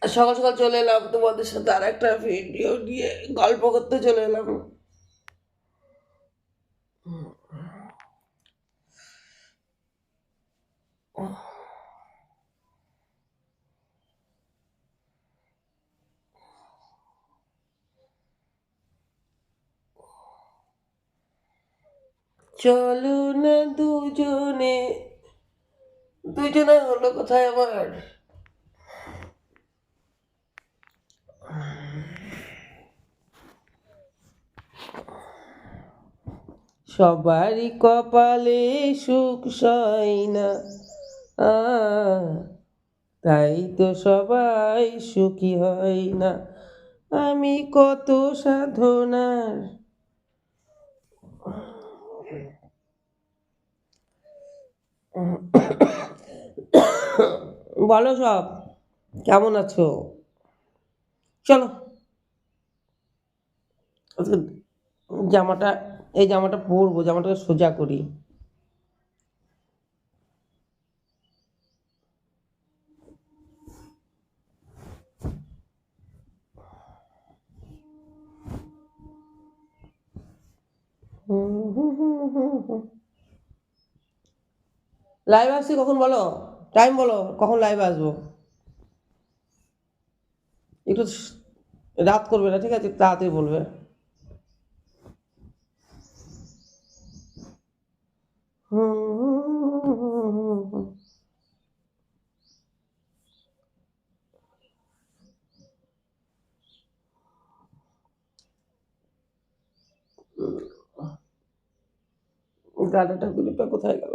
সকাল সকাল চলে এলাম তোমাদের সাথে আর একটা ভিডিও নিয়ে গল্প করতে চলে এলাম। চলো না দুজনে, দুজনে হলো কোথায় আমার। সবারই কপালে সুখ সয় না, তাই তো সবাই সুখী হয় না। আমি কত সাধনার। বলো সব, কেমন আছো? চলো আজকে জামাটা, এই জামাটা পরবো, জামাটাকে সোজা করি। লাইভ আসছি কখন বলো, টাইম বলো, কখন লাইভ আসবো। একটু রাত করবে না, ঠিক আছে, তাড়াতাড়ি বলবে। গাড়িটা গুলিটা কোথায় গেল?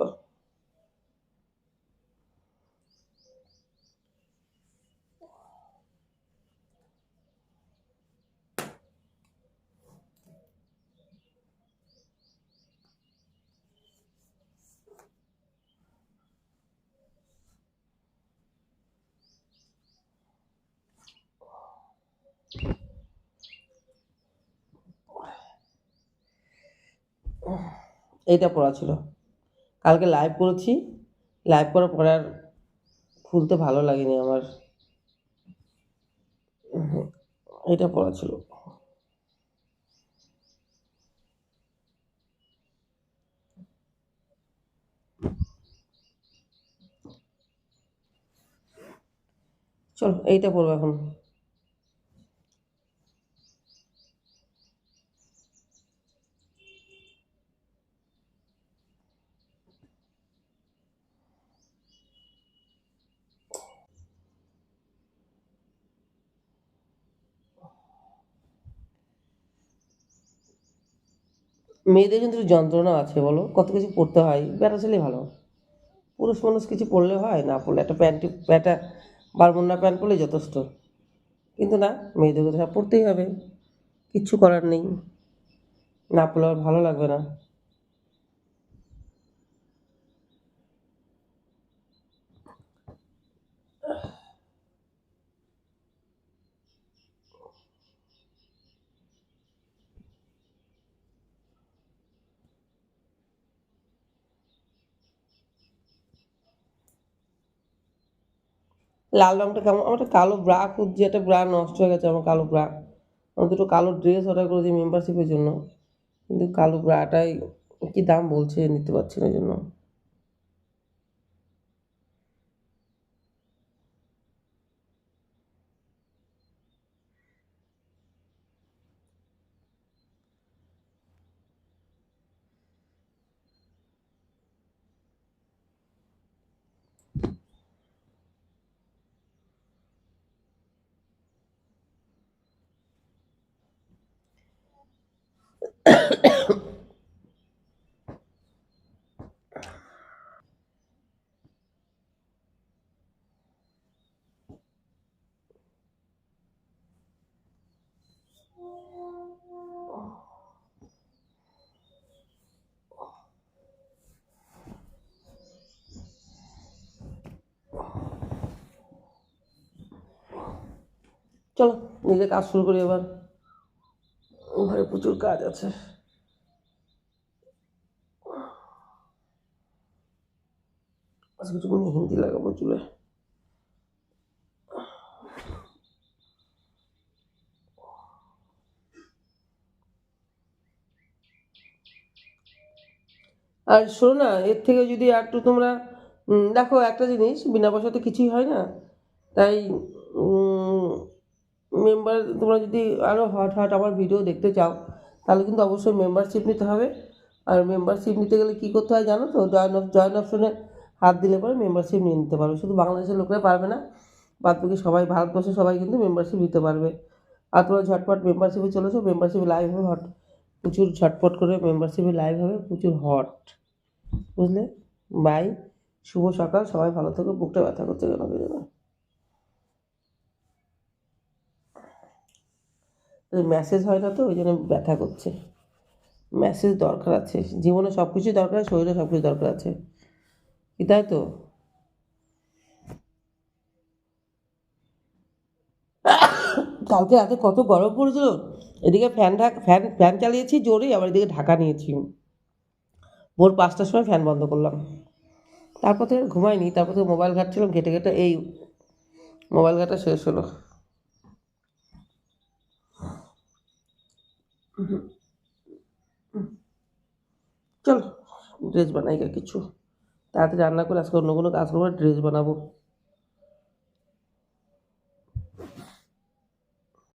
এইটা পড়া ছিল, কালকে লাইভ করেছি, লাইভ করার পরে আর খুলতে ভালো লাগেনি আমার। এটা পড়া ছিল। চলো এইটা পড়বো এখন। মেয়েদের কিন্তু যন্ত্রণা আছে বলো, কত কিছু পড়তে হয়, বেটা ছেলে ভালো। পুরুষ মানুষ কিছু পড়লে হয়, না পড়লে একটা প্যান্ট, একটা বারমুন্না প্যান্ট পরলেই যথেষ্ট। কিন্তু না, মেয়েদের কথা পড়তেই হবে, কিচ্ছু করার নেই, না পড়লে আর ভালো লাগবে না। লাল রঙটা কেমন, আমার একটা কালো ব্রা খুঁজছি, একটা ব্রা নষ্ট হয়ে গেছে আমার, কালো ব্রা। আমি দুটো কালো ড্রেস অর্ডার করেছি মেম্বারশিপের জন্য, কিন্তু কালো ব্রাটাই কি দাম বলছে, নিতে পারছি না, এই জন্য। চলো নিজে কাজ শুরু করি এবার, ঘরে প্রচুর কাজ আছে। আজকে একটুখানি হিন্দি লাগাবো চুলে। আর শোনো না, এর থেকে যদি আর একটু তোমরা দেখো একটা জিনিস, বিনা পয়সাতে কিছুই হয় না। তাই মেম্বার তোমরা যদি আরও হট হট আমার ভিডিও দেখতে চাও, তাহলে কিন্তু অবশ্যই মেম্বারশিপ নিতে হবে। আর মেম্বারশিপ নিতে গেলে কী করতে হয় জানো তো? জয়েন অপশনে হাত দিলে পরে মেম্বারশিপ নিয়ে নিতে পারবে। শুধু বাংলাদেশের লোকরা পারবে না, বাদ বাকি সবাই, ভারতবর্ষের সবাই কিন্তু মেম্বারশিপ নিতে পারবে। আর তোমরা ঝটপট মেম্বারশিপে চলেছো, মেম্বারশিপে লাইভ হবে হট, প্রচুর ঝটপট করে মেম্বারশিপে লাইভ হবে, প্রচুর হট, বুঝলে? বাই, শুভ সকাল, সবাই ভালো থেকো। বুকটা ব্যথা করছে কেন কি জানো? মেসেজ হয় না তো, ওই জন্য ব্যথা করছে। মেসেজ দরকার আছে, জীবনে সব কিছুই দরকার, শরীরে সব কিছু দরকার আছে, কি তাই তো? কালকে রাতে কত গরম পড়েছিল, এদিকে ফ্যান ফ্যান চালিয়েছি জোরে, আবার এদিকে ঢাকা নিয়েছি। ভোর 5টার সময় ফ্যান বন্ধ করলাম, তারপর থেকে আর ঘুমাইনি। তারপর থেকে মোবাইল ঘাঁটছিলাম, ঘেটে ঘেটে এই মোবাইল ঘাঁটা শেষ হলো। চল ড্রেস বানাই গা কিছু, তাড়াতাড়ি রান্না করে আজকে অন্য কোনো কাজ করবো, ড্রেস বানাবো।